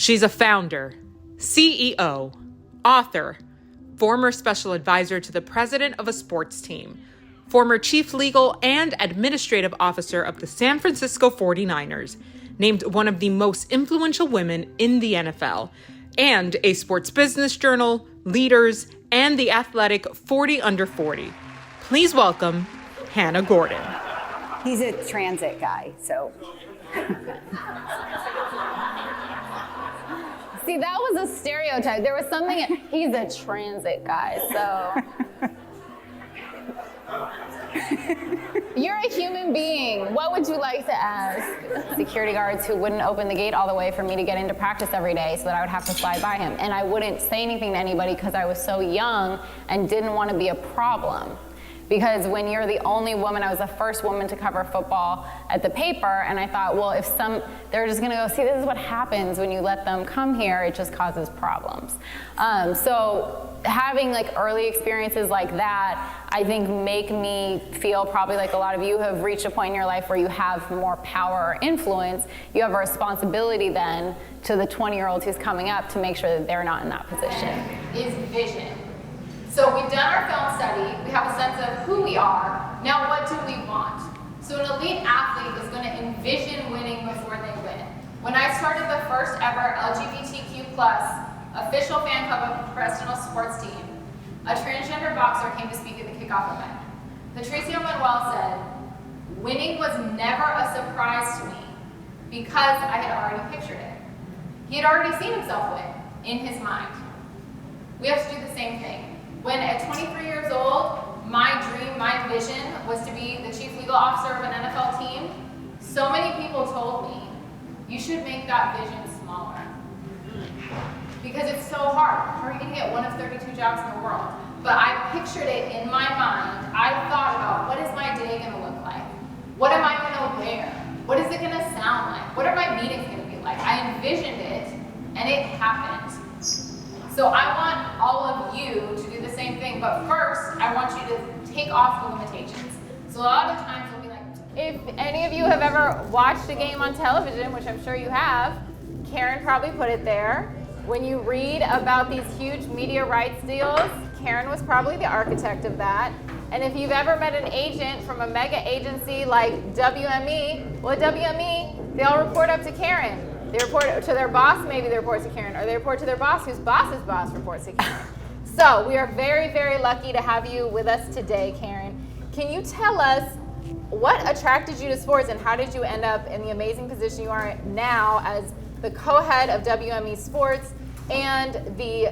She's a founder, CEO, author, former special advisor to the president of a sports team, former chief legal and administrative officer of the San Francisco 49ers, named one of the most influential women in the NFL, and a Sports Business Journal, Leaders, and The Athletic 40 Under 40. Please welcome Hannah Gordon. He's a transit guy, so. See, that was a stereotype. There was something, he's a transit guy, so. You're a human being. What would you like to ask? Security guards who wouldn't open the gate all the way for me to get into practice every day so that I would have to slide by him. And I wouldn't say anything to anybody because I was so young and didn't want to be a problem. Because when you're the only woman, I was the first woman to cover football at the paper, and I thought, well, if they're just gonna go, see, this is what happens when you let them come here, it just causes problems. So having like early experiences like that, I think make me feel probably like a lot of you have reached a point in your life where you have more power or influence. You have a responsibility then to the 20-year-old who's coming up to make sure that they're not in that position. Is vision. So we've done our film study, we have a sense of who we are, now what do we want? So an elite athlete is going to envision winning before they win. When I started the first ever LGBTQ+ official fan club of a professional sports team, a transgender boxer came to speak at the kickoff event. Patricio Manuel said, winning was never a surprise to me because I had already pictured it. He had already seen himself win in his mind. We have to do the same thing. When at 23 years old, my dream, my vision was to be the chief legal officer of an NFL team, so many people told me, you should make that vision smaller. Because it's so hard. How are you gonna get one of 32 jobs in the world? But I pictured it in my mind. I thought about, what is my day gonna look like? What am I gonna wear? What is it gonna sound like? What are my meetings gonna be like? I envisioned it, and it happened. So I want all of you to do the same thing, but first, I want you to take off the limitations. So a lot of times we'll be like, if any of you have ever watched a game on television, which I'm sure you have, Karen probably put it there. When you read about these huge media rights deals, Karen was probably the architect of that. And if you've ever met an agent from a mega agency like WME, well, WME, they all report up to Karen. They report to their boss, maybe they report to Karen, or they report to their boss, whose boss's boss reports to Karen. So we are very, very lucky to have you with us today, Karen. Can you tell us what attracted you to sports and how did you end up in the amazing position you are now as the co-head of WME Sports and the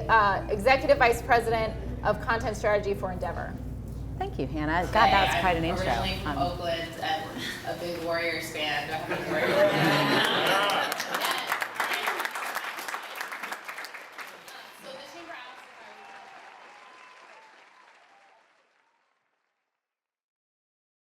executive vice president of content strategy for Endeavor? Thank you, Hannah. God, that's quite an intro. I'm originally from Oakland and a big Warriors fan. Do I have any Warriors